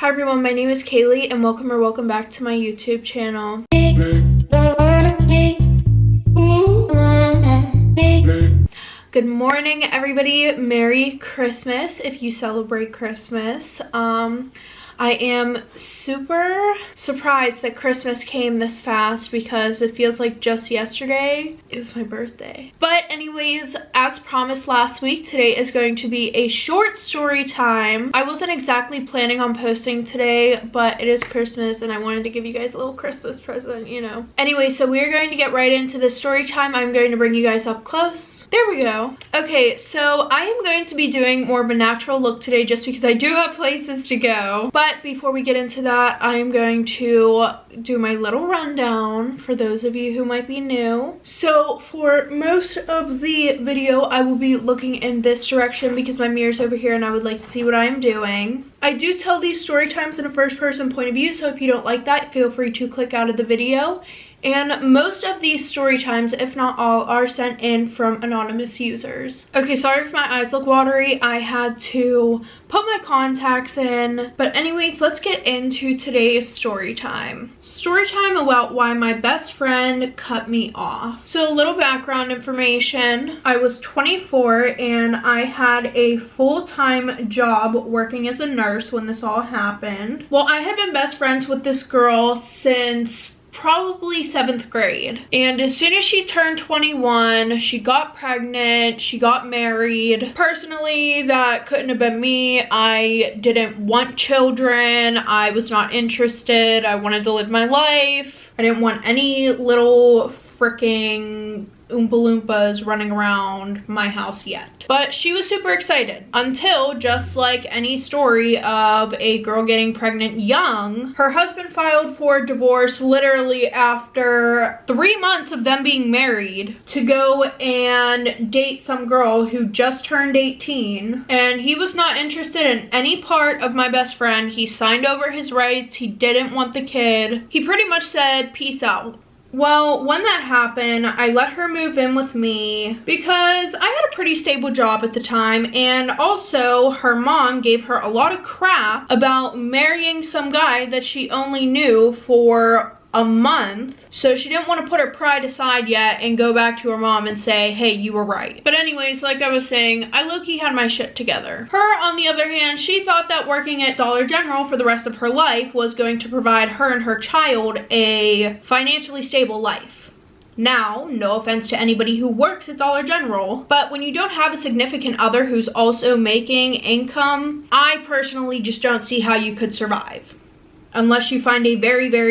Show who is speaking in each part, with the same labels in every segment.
Speaker 1: Hi everyone, my name is Kaylee and welcome back to my YouTube channel. Good morning everybody, Merry Christmas if you celebrate Christmas. I am super surprised that Christmas came this fast because it feels like just yesterday it was my birthday. But anyways, as promised last week, today is going to be a short story time. I wasn't exactly planning on posting today, but it is Christmas and I wanted to give you guys a little Christmas present, you know. Anyway, so we are going to get right into the story time. I'm going to bring you guys up close. There we go. Okay, so I am going to be doing more of a natural look today just because I do have places to go. But before we get into that, I am going to do my little rundown for those of you who might be new. So for most of the video, I will be looking in this direction because my mirror's over here and I would like to see what I am doing. I do tell these story times in a first person point of view, so if you don't like that, feel free to click out of the video. And most of these story times, if not all, are sent in from anonymous users. Okay, sorry if my eyes look watery. I had to put my contacts in. But anyways, let's get into today's story time. Story time about why my best friend cut me off. So a little background information. I was 24 and I had a full-time job working as a nurse when this all happened. Well, I had been best friends with this girl since probably 7th grade, and as soon as she turned 21 she got pregnant, she got married. Personally, that couldn't have been me. I didn't want children, I was not interested, I wanted to live my life. I didn't want any little freaking Oompa Loompas running around my house yet. But she was super excited until, just like any story of a girl getting pregnant young, her husband filed for divorce literally after 3 months of them being married to go and date some girl who just turned 18. And he was not interested in any part of my best friend. He signed over his rights. He didn't want the kid. He pretty much said, peace out. Well, when that happened, I let her move in with me because I had a pretty stable job at the time, and also her mom gave her a lot of crap about marrying some guy that she only knew for a month. So she didn't want to put her pride aside yet and go back to her mom and say, hey, you were right. But anyways, like I was saying, I low-key had my shit together. Her, on the other hand, she thought that working at Dollar General for the rest of her life was going to provide her and her child a financially stable life. Now, no offense to anybody who works at Dollar General, but when you don't have a significant other who's also making income, I personally just don't see how you could survive. Unless you find a very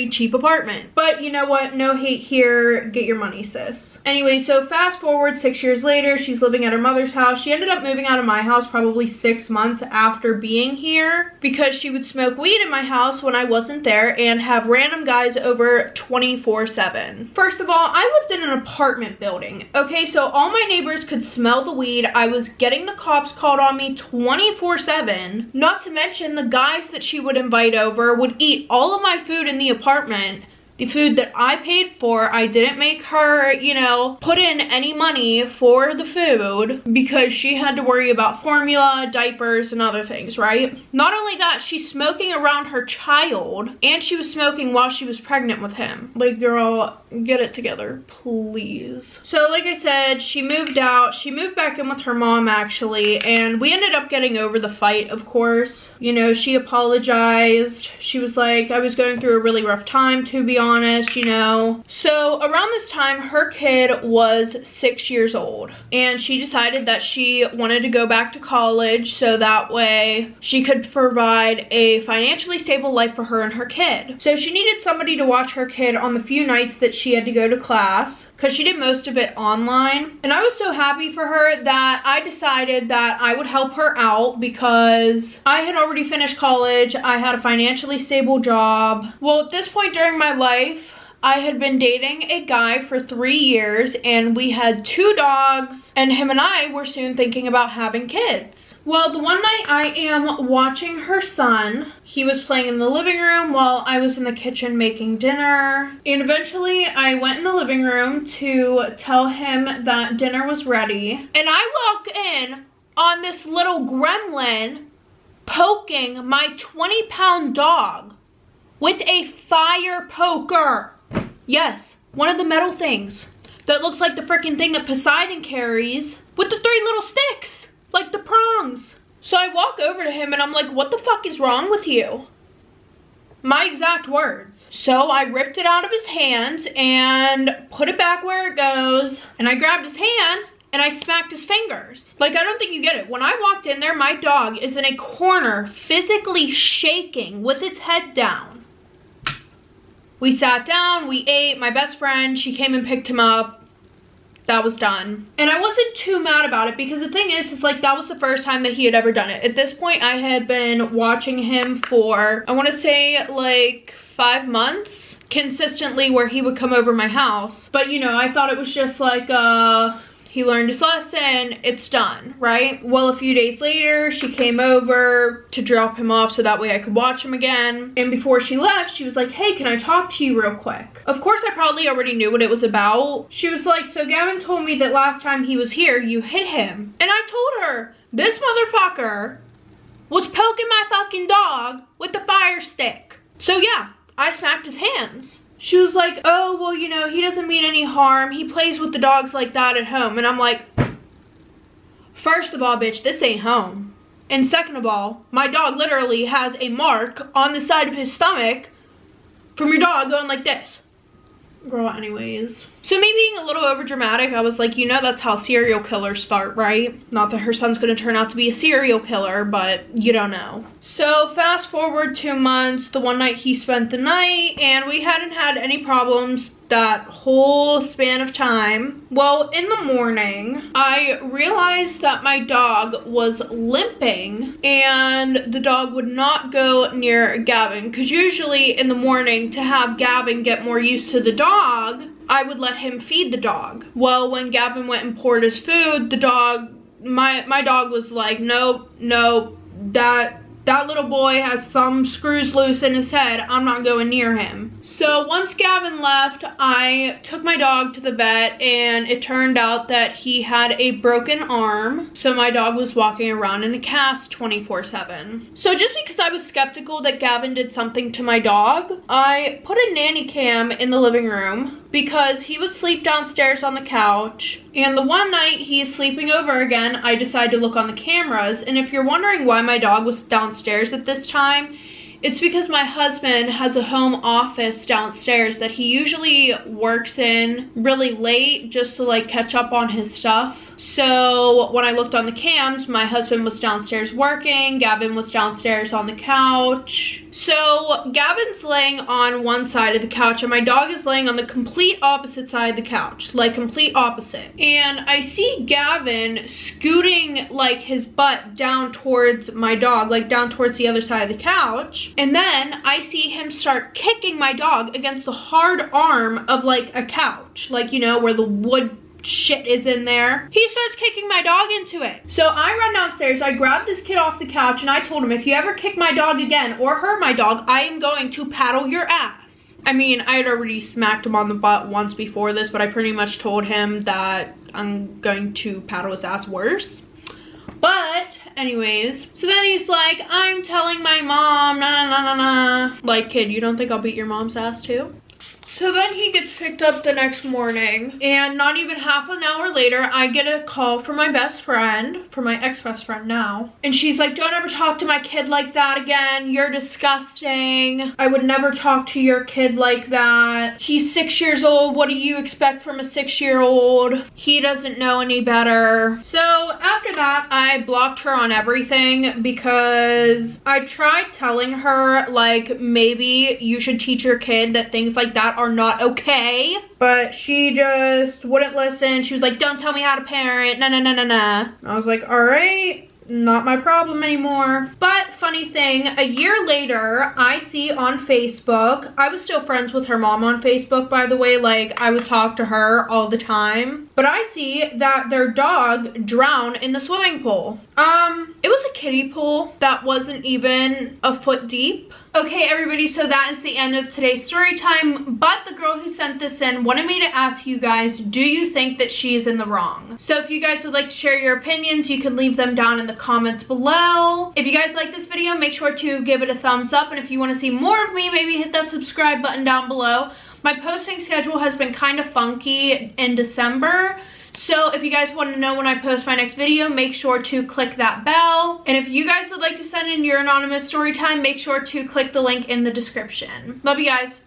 Speaker 1: cheap apartment. But you know what? No hate here. Get your money, sis. Anyway, so fast forward 6 years later, she's living at her mother's house. She ended up moving out of my house probably 6 months after being here because she would smoke weed in my house when I wasn't there and have random guys over 24/7. First of all, I lived in an apartment building. Okay, so all my neighbors could smell the weed. I was getting the cops called on me 24/7. Not to mention the guys that she would invite over would eat all of my food in the apartment. The food that I paid for. I didn't make her, you know, put in any money for the food because she had to worry about formula, diapers, and other things, right? Not only that, she's smoking around her child, and she was smoking while she was pregnant with him. Like, girl, get it together, please. So, like I said, she moved out. She moved back in with her mom, actually, and we ended up getting over the fight, of course. You know, she apologized. She was like, I was going through a really rough time, to be honest, you know. So around this time, her kid was 6 years old, and she decided that she wanted to go back to college so that way she could provide a financially stable life for her and her kid. So she needed somebody to watch her kid on the few nights that she had to go to class because she did most of it online. And I was so happy for her that I decided that I would help her out because I had already finished college. I had a financially stable job. Well, at this point during my life, I had been dating a guy for 3 years and we had 2 dogs, and him and I were soon thinking about having kids. Well, the one night I am watching her son, he was playing in the living room while I was in the kitchen making dinner. And eventually I went in the living room to tell him that dinner was ready. And I walk in on this little gremlin poking my 20-pound dog with a fire poker. Yes, one of the metal things that looks like the freaking thing that Poseidon carries with the 3 little sticks, like the prongs. So I walk over to him and I'm like, what the fuck is wrong with you? My exact words. So I ripped it out of his hands and put it back where it goes, and I grabbed his hand and I smacked his fingers. Like, I don't think you get it. When I walked in there, my dog is in a corner physically shaking with its head down. We sat down, we ate. My best friend, she came and picked him up. That was done. And I wasn't too mad about it because the thing is like, that was the first time that he had ever done it. At this point, I had been watching him for, I want to say like 5 months consistently, where he would come over my house. But you know, I thought it was just like, he learned his lesson, it's done, right? Well, a few days later, she came over to drop him off so that way I could watch him again. And before she left, she was like, hey, can I talk to you real quick? Of course, I probably already knew what it was about. She was like, so Gavin told me that last time he was here, you hit him. And I told her, this motherfucker was poking my fucking dog with the fire stick. So yeah, I smacked his hands. She was like, oh, well, you know, he doesn't mean any harm. He plays with the dogs like that at home. And I'm like, first of all, bitch, this ain't home. And second of all, my dog literally has a mark on the side of his stomach from your dog going like this. Girl, anyways. So me being a little over dramatic, I was like, you know, that's how serial killers start, right? Not that her son's gonna turn out to be a serial killer, but you don't know. So fast forward 2 months, the one night he spent the night, and we hadn't had any problems that whole span of time. Well, in the morning, I realized that my dog was limping and the dog would not go near Gavin, because usually in the morning, to have Gavin get more used to the dog, I would let him feed the dog. Well, when Gavin went and poured his food, the dog, my dog was like, nope, that little boy has some screws loose in his head. I'm not going near him. So once Gavin left, I took my dog to the vet, and it turned out that he had a broken arm. So my dog was walking around in a cast 24/7. So just because I was skeptical that Gavin did something to my dog, I put a nanny cam in the living room because he would sleep downstairs on the couch. And the one night he's sleeping over again, I decided to look on the cameras. And if you're wondering why my dog was downstairs at this time, it's because my husband has a home office downstairs that he usually works in really late just to like catch up on his stuff. So when I looked on the cams, my husband was downstairs working, Gavin was downstairs on the couch. So Gavin's laying on one side of the couch and my dog is laying on the complete opposite side of the couch, like complete opposite. And I see Gavin scooting like his butt down towards my dog, like down towards the other side of the couch. And then I see him start kicking my dog against the hard arm of like a couch, like, you know, where the wood shit is in there. He starts kicking my dog into it. So I run downstairs, I grab this kid off the couch, and I told him, if you ever kick my dog again or hurt my dog, I am going to paddle your ass. I mean, I had already smacked him on the butt once before this, but I pretty much told him that I'm going to paddle his ass worse. But anyways, so then he's like, I'm telling my mom, nah. Like, kid, you don't think I'll beat your mom's ass too? So then he gets picked up the next morning, and not even half an hour later, I get a call from my best friend, from my ex-best friend now. And she's like, don't ever talk to my kid like that again. You're disgusting. I would never talk to your kid like that. He's 6 years old. What do you expect from a 6-year-old? He doesn't know any better. So after that, I blocked her on everything because I tried telling her, like, maybe you should teach your kid that things like that are not okay, but she just wouldn't listen. She was like, don't tell me how to parent, nah. I was like, all right, not my problem anymore. But funny thing, a year later, I see on Facebook, I was still friends with her mom on Facebook, by the way, like I would talk to her all the time, but I see that their dog drowned in the swimming pool. It was a kiddie pool that wasn't even a foot deep. Okay, everybody, so that is the end of today's story time, but the girl who sent this in wanted me to ask you guys, do you think that she is in the wrong? So if you guys would like to share your opinions, you can leave them down in the comments below. If you guys like this this video, make sure to give it a thumbs up. And if you want to see more of me, maybe hit that subscribe button down below. My posting schedule has been kind of funky in December. So if you guys want to know when I post my next video, make sure to click that bell. And if you guys would like to send in your anonymous story time, make sure to click the link in the description. Love you guys.